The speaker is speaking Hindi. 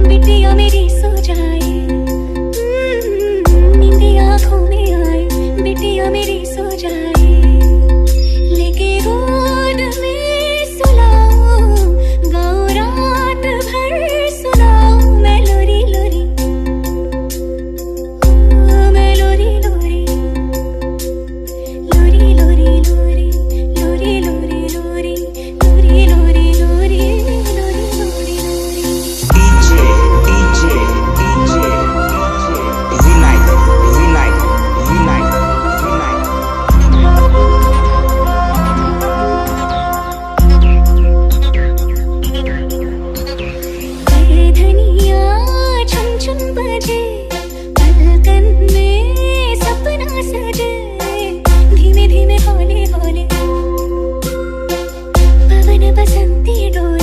बिटिया मेरी सो जाए, नींद आँखों में आए, बिटिया मेरी सो जाए, लेके गोद में सुलाऊं, गाऊं रात भर सुनाऊं मैं लोरी लोरी, मैं लोरी लोरी, लोरी लोरी लोरी, लोरी लोरी लोरी, लोरी लोरी लोरी, लोरी लोरी लोरी। धनिया छुन छुन बजे, पलकन में सपना सजे, धीमे धीमे हौले हौले पवन बसंती डोले।